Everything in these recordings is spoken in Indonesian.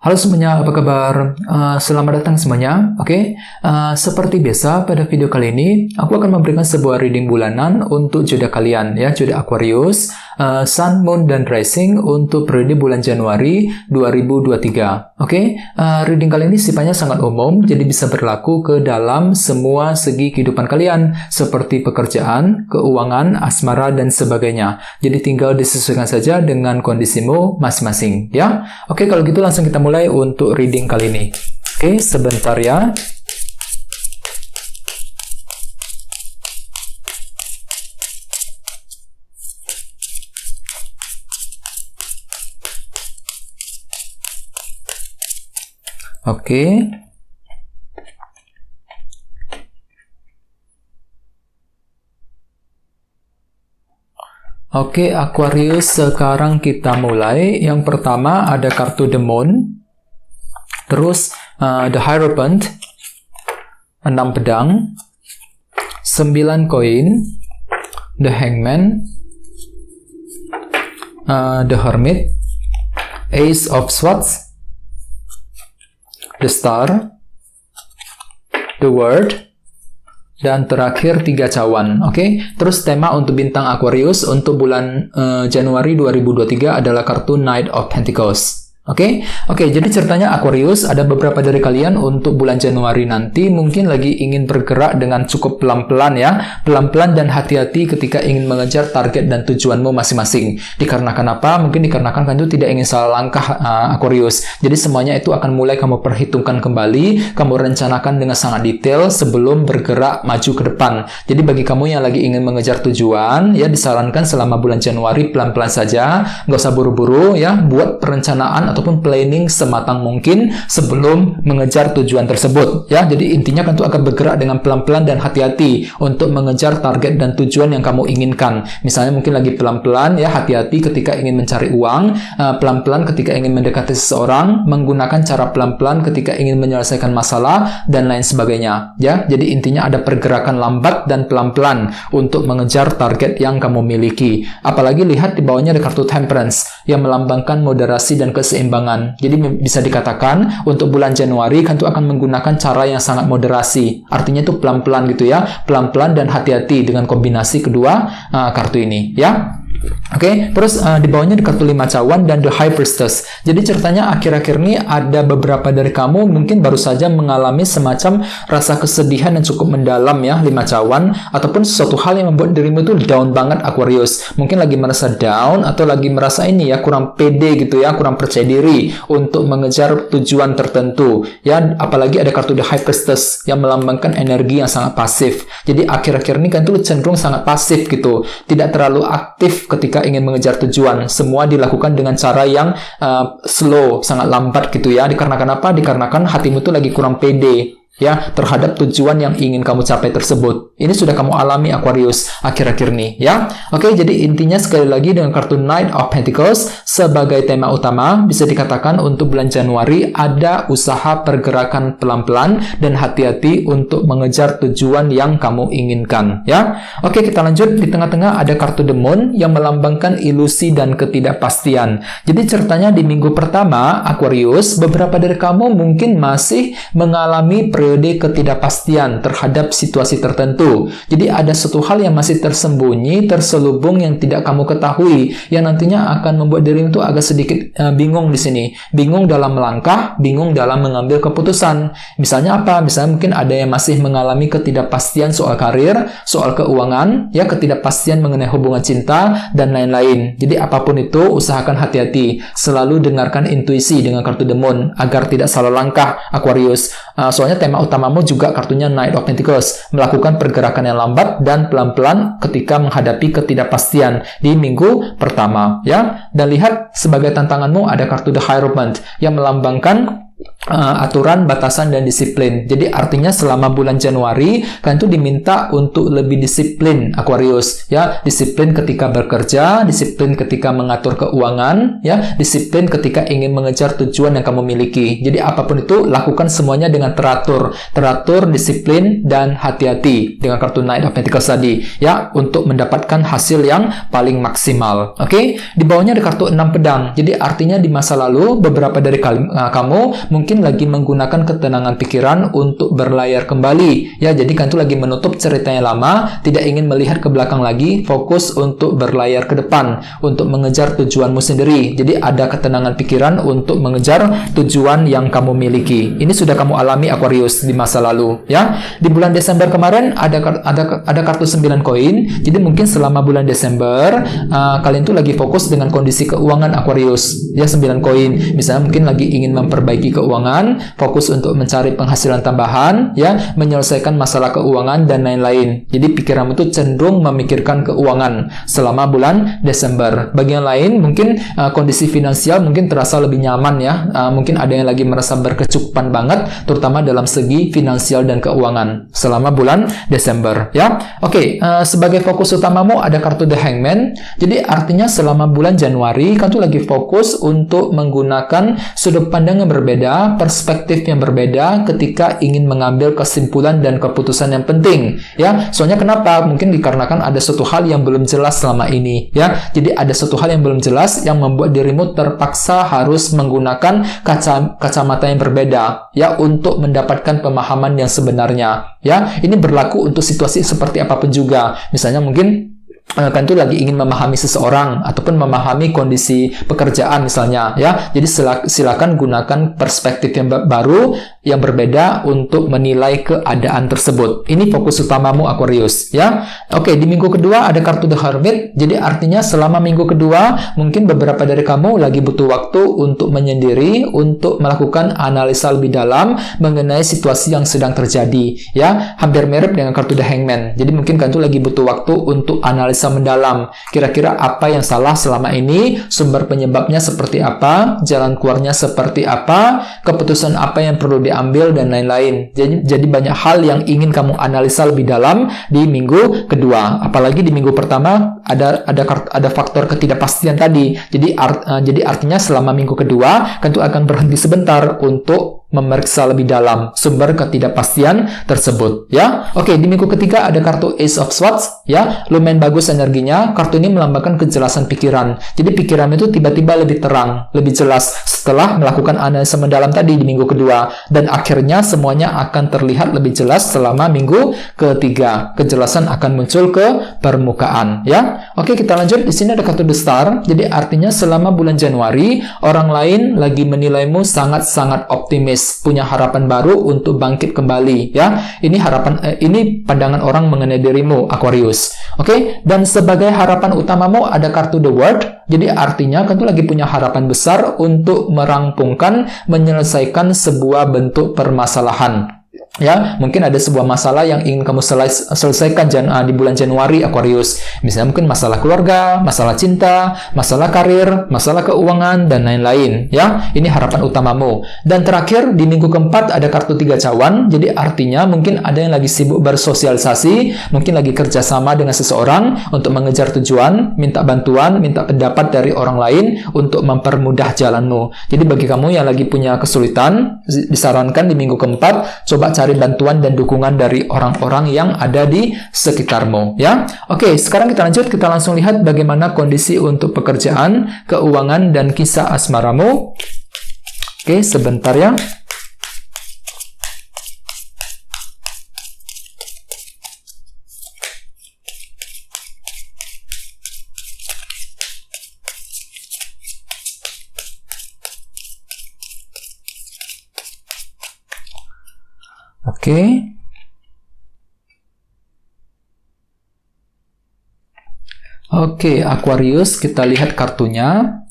Halo semuanya, apa kabar? Selamat datang semuanya. Oke, seperti biasa pada video kali ini, aku akan memberikan sebuah reading bulanan untuk zodiak kalian, ya, zodiak Aquarius, Sun, Moon, dan Rising untuk periode bulan Januari 2023. Oke, reading kali ini sifatnya sangat umum, jadi bisa berlaku ke dalam semua segi kehidupan kalian, seperti pekerjaan, keuangan, asmara, dan sebagainya. Jadi tinggal disesuaikan saja dengan kondisimu masing-masing, ya. Oke, kalau gitu langsung kita mulai untuk reading kali ini. Oke, sebentar ya. Oke. Oke, Aquarius, sekarang kita mulai. Yang pertama ada kartu The Moon. Terus The Hierophant, 6 pedang, 9 koin, The Hangman, The Hermit, Ace of Swords, The Star, The World, dan terakhir 3 cawan. Oke, terus tema untuk bintang Aquarius untuk bulan Januari 2023 adalah kartu Knight of Pentacles. Oke, jadi ceritanya Aquarius, ada beberapa dari kalian untuk bulan Januari nanti mungkin lagi ingin bergerak dengan cukup pelan-pelan ya, pelan-pelan dan hati-hati ketika ingin mengejar target dan tujuanmu masing-masing. Dikarenakan apa? Mungkin dikarenakan kamu tidak ingin salah langkah Aquarius. Jadi semuanya itu akan mulai kamu perhitungkan kembali, kamu rencanakan dengan sangat detail sebelum bergerak maju ke depan. Jadi bagi kamu yang lagi ingin mengejar tujuan, ya disarankan selama bulan Januari pelan-pelan saja, nggak usah buru-buru ya, buat perencanaan ataupun planning sematang mungkin sebelum mengejar tujuan tersebut ya. Jadi intinya kan itu akan bergerak dengan pelan-pelan dan hati-hati untuk mengejar target dan tujuan yang kamu inginkan. Misalnya mungkin lagi pelan-pelan ya, hati-hati ketika ingin mencari uang, pelan-pelan ketika ingin mendekati seseorang, menggunakan cara pelan-pelan ketika ingin menyelesaikan masalah dan lain sebagainya ya. Jadi intinya ada pergerakan lambat dan pelan-pelan untuk mengejar target yang kamu miliki. Apalagi lihat di bawahnya ada kartu Temperance yang melambangkan moderasi dan keseimbangan. Jadi bisa dikatakan untuk bulan Januari kan itu akan menggunakan cara yang sangat moderasi. Artinya itu pelan-pelan gitu ya. Pelan-pelan dan hati-hati dengan kombinasi kedua kartu ini ya. Oke, terus di bawahnya di kartu 5 cawan dan The High Priestess. Jadi ceritanya akhir-akhir ini ada beberapa dari kamu mungkin baru saja mengalami semacam rasa kesedihan yang cukup mendalam ya, 5 cawan, ataupun sesuatu hal yang membuat dirimu itu down banget Aquarius. Mungkin lagi merasa down atau lagi merasa ini ya, kurang pede gitu ya, kurang percaya diri untuk mengejar tujuan tertentu ya. Apalagi ada kartu The High Priestess yang melambangkan energi yang sangat pasif. Jadi akhir-akhir ini kan itu cenderung sangat pasif gitu, tidak terlalu aktif ketika ingin mengejar tujuan. Semua dilakukan dengan cara yang slow, sangat lambat gitu ya. Dikarenakan apa? Dikarenakan hatimu itu lagi kurang pede ya terhadap tujuan yang ingin kamu capai tersebut. Ini sudah kamu alami Aquarius akhir-akhir ini ya. Oke, jadi intinya sekali lagi dengan kartu Knight of Pentacles sebagai tema utama, bisa dikatakan untuk bulan Januari ada usaha pergerakan pelan-pelan dan hati-hati untuk mengejar tujuan yang kamu inginkan ya. Oke, kita lanjut. Di tengah-tengah ada kartu The Moon yang melambangkan ilusi dan ketidakpastian. Jadi ceritanya di minggu pertama Aquarius, beberapa dari kamu mungkin masih mengalami periode ketidakpastian terhadap situasi tertentu. Jadi ada suatu hal yang masih tersembunyi, terselubung yang tidak kamu ketahui, yang nantinya akan membuat dirimu itu agak sedikit bingung di sini. Bingung dalam melangkah, bingung dalam mengambil keputusan. Misalnya apa? Misalnya mungkin ada yang masih mengalami ketidakpastian soal karir, soal keuangan, ya ketidakpastian mengenai hubungan cinta dan lain-lain. Jadi apapun itu usahakan hati-hati. Selalu dengarkan intuisi dengan kartu The Moon agar tidak salah langkah Aquarius. Soalnya tema utamamu juga kartunya Knight of Pentacles, melakukan pergerakan yang lambat dan pelan-pelan ketika menghadapi ketidakpastian di minggu pertama ya. Dan lihat sebagai tantanganmu ada kartu The Hierophant yang melambangkan aturan, batasan, dan disiplin. Jadi artinya selama bulan Januari kalian tuh diminta untuk lebih disiplin, Aquarius, ya. Disiplin ketika bekerja, disiplin ketika mengatur keuangan, ya. Disiplin ketika ingin mengejar tujuan yang kamu miliki. Jadi apapun itu lakukan semuanya dengan teratur, disiplin, dan hati-hati dengan kartu Knight of Pentacles tadi, ya, untuk mendapatkan hasil yang paling maksimal. Oke, di bawahnya ada kartu 6 pedang. Jadi artinya di masa lalu beberapa dari kamu mungkin lagi menggunakan ketenangan pikiran untuk berlayar kembali, ya. Jadi kan itu lagi menutup ceritanya lama, tidak ingin melihat ke belakang lagi, fokus untuk berlayar ke depan, untuk mengejar tujuanmu sendiri. Jadi ada ketenangan pikiran untuk mengejar tujuan yang kamu miliki. Ini sudah kamu alami, Aquarius, di masa lalu, ya. Di bulan Desember kemarin ada kartu 9 koin. Jadi mungkin selama bulan Desember kalian tuh lagi fokus dengan kondisi keuangan, Aquarius, ya. 9 koin, misalnya mungkin lagi ingin memperbaiki keuangan, fokus untuk mencari penghasilan tambahan, ya, menyelesaikan masalah keuangan dan lain-lain. Jadi pikiranmu itu cenderung memikirkan keuangan selama bulan Desember. Bagi yang lain mungkin kondisi finansial mungkin terasa lebih nyaman, ya. Mungkin ada yang lagi merasa berkecukupan banget, terutama dalam segi finansial dan keuangan selama bulan Desember, ya. Oke, sebagai fokus utamamu ada kartu The Hangman. Jadi artinya selama bulan Januari kan tuh lagi fokus untuk menggunakan sudut pandang yang berbeda, perspektif yang berbeda ketika ingin mengambil kesimpulan dan keputusan yang penting, ya. Soalnya kenapa? Mungkin dikarenakan ada suatu hal yang belum jelas selama ini, ya. Jadi ada suatu hal yang belum jelas yang membuat dirimu terpaksa harus menggunakan kacamata yang berbeda, ya, untuk mendapatkan pemahaman yang sebenarnya, ya. Ini berlaku untuk situasi seperti apapun juga. Misalnya mungkin kan itu lagi ingin memahami seseorang ataupun memahami kondisi pekerjaan misalnya, ya. Jadi silakan gunakan perspektif yang baru, yang berbeda untuk menilai keadaan tersebut. Ini fokus utamamu, Aquarius, ya. Oke, di minggu kedua ada kartu The Hermit. Jadi artinya selama minggu kedua mungkin beberapa dari kamu lagi butuh waktu untuk menyendiri, untuk melakukan analisa lebih dalam mengenai situasi yang sedang terjadi, ya. Hampir mirip dengan kartu The Hangman. Jadi mungkin kan itu lagi butuh waktu untuk analisa mendalam. Kira-kira apa yang salah selama ini, sumber penyebabnya seperti apa, jalan keluarnya seperti apa, keputusan apa yang perlu diambil, dan lain-lain. Jadi banyak hal yang ingin kamu analisa lebih dalam di minggu kedua. Apalagi di minggu pertama ada faktor ketidakpastian tadi. Jadi artinya selama minggu kedua kan itu akan berhenti sebentar untuk memeriksa lebih dalam sumber ketidakpastian tersebut, ya. Oke, di minggu ketiga ada kartu Ace of Swords, ya. Lumayan bagus energinya. Kartu ini melambangkan kejelasan pikiran. Jadi pikiran itu tiba-tiba lebih terang, lebih jelas setelah melakukan analisa mendalam tadi di minggu kedua, dan akhirnya semuanya akan terlihat lebih jelas selama minggu ketiga. Kejelasan akan muncul ke permukaan, ya. Oke, kita lanjut. Di sini ada kartu The Star. Jadi artinya selama bulan Januari orang lain lagi menilaimu sangat-sangat optimis, punya harapan baru untuk bangkit kembali, ya. Ini pandangan orang mengenai dirimu, Aquarius. Oke, dan sebagai harapan utamamu ada kartu The World. Jadi artinya kan tuh lagi punya harapan besar untuk merampungkan, menyelesaikan sebuah bentuk permasalahan. Ya, mungkin ada sebuah masalah yang ingin kamu selesaikan di bulan Januari, Aquarius. Misalnya mungkin masalah keluarga, masalah cinta, masalah karir, masalah keuangan, dan lain-lain. Ya, ini harapan utamamu. Dan terakhir, di minggu keempat ada kartu 3 cawan. Jadi artinya mungkin ada yang lagi sibuk bersosialisasi, mungkin lagi kerjasama dengan seseorang untuk mengejar tujuan, minta bantuan, minta pendapat dari orang lain untuk mempermudah jalanmu. Jadi bagi kamu yang lagi punya kesulitan, disarankan di minggu keempat, coba cari bantuan dan dukungan dari orang-orang yang ada di sekitarmu, ya. Oke, sekarang kita lanjut, kita langsung lihat bagaimana kondisi untuk pekerjaan, keuangan, dan kisah asmaramu. Oke, sebentar ya. Oke, Aquarius, kita lihat kartunya.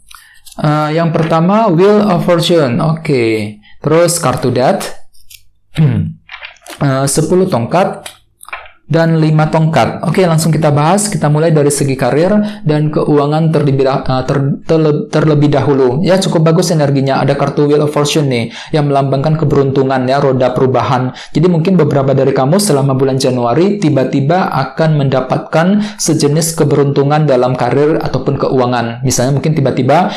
Yang pertama, Wheel of Fortune. Oke, terus kartu Death, 10 tongkat, dan 5 tongkat. Oke, langsung kita bahas. Kita mulai dari segi karir dan keuangan terlebih dahulu. Ya, cukup bagus energinya. Ada kartu Wheel of Fortune nih, yang melambangkan keberuntungan ya, roda perubahan. Jadi mungkin beberapa dari kamu selama bulan Januari tiba-tiba akan mendapatkan sejenis keberuntungan dalam karir ataupun keuangan. Misalnya mungkin tiba-tiba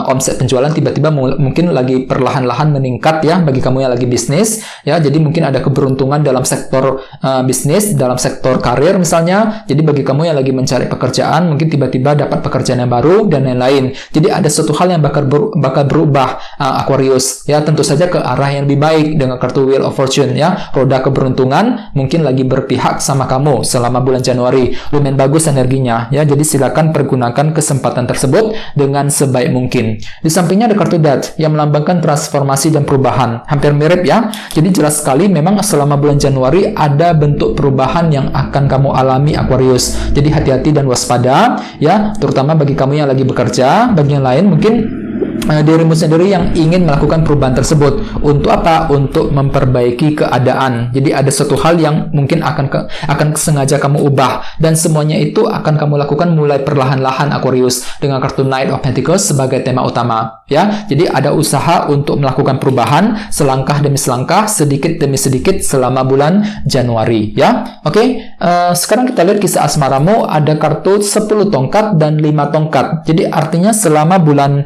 omset penjualan tiba-tiba mungkin lagi perlahan-lahan meningkat ya, bagi kamu yang lagi bisnis. Ya, jadi mungkin ada keberuntungan dalam sektor bisnis, dalam sektor karir misalnya. Jadi bagi kamu yang lagi mencari pekerjaan, mungkin tiba-tiba dapat pekerjaan yang baru dan lain-lain. Jadi ada suatu hal yang bakal berubah, Aquarius. Ya, tentu saja ke arah yang lebih baik dengan kartu Wheel of Fortune ya. Roda keberuntungan mungkin lagi berpihak sama kamu selama bulan Januari. Lumayan bagus energinya ya. Jadi silakan pergunakan kesempatan tersebut dengan sebaik mungkin. Di sampingnya ada kartu Death yang melambangkan transformasi dan perubahan. Hampir mirip ya. Jadi jelas sekali memang selama bulan Januari ada bentuk perubahan yang akan kamu alami, Aquarius. Jadi hati-hati dan waspada ya, terutama bagi kamu yang lagi bekerja. Bagi yang lain mungkin dirimu sendiri yang ingin melakukan perubahan tersebut. Untuk apa? Untuk memperbaiki keadaan. Jadi ada suatu hal yang mungkin akan sengaja kamu ubah, dan semuanya itu akan kamu lakukan mulai perlahan-lahan, Aquarius, dengan kartu Knight of Pentacles sebagai tema utama ya. Jadi ada usaha untuk melakukan perubahan selangkah demi selangkah, sedikit demi sedikit selama bulan Januari ya. Oke, sekarang kita lihat kisah asmaramu. Ada kartu 10 tongkat dan 5 tongkat. Jadi artinya selama bulan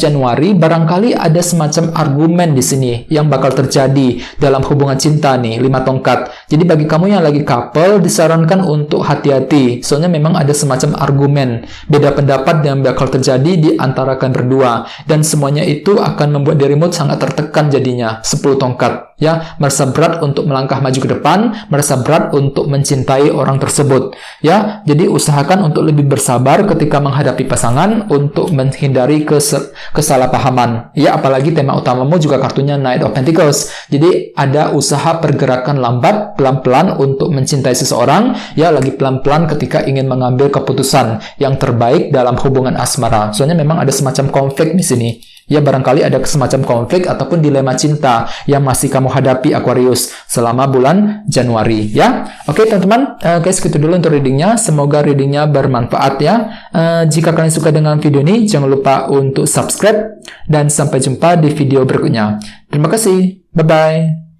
Januari barangkali ada semacam argumen di sini yang bakal terjadi dalam hubungan cinta nih, 5 tongkat. Jadi bagi kamu yang lagi couple disarankan untuk hati-hati. Soalnya memang ada semacam argumen, beda pendapat yang bakal terjadi di antara kalian berdua, dan semuanya itu akan membuat dirimu sangat tertekan jadinya. 10 tongkat ya, merasa berat untuk melangkah maju ke depan, merasa berat untuk mencintai orang tersebut ya. Jadi usahakan untuk lebih bersabar ketika menghadapi pasangan untuk menghindari kesalahpahaman ya. Apalagi tema utamamu juga kartunya Knight of Pentacles. Jadi ada usaha pergerakan lambat, pelan-pelan untuk mencintai seseorang ya, lagi pelan-pelan ketika ingin mengambil keputusan yang terbaik dalam hubungan asmara. Soalnya memang ada semacam konflik di sini. Ya, barangkali ada semacam konflik ataupun dilema cinta yang masih kamu hadapi, Aquarius, selama bulan Januari ya. Oke teman-teman, guys, gitu dulu untuk readingnya. Semoga readingnya bermanfaat ya. Jika kalian suka dengan video ini, jangan lupa untuk subscribe, dan sampai jumpa di video berikutnya. Terima kasih, bye-bye.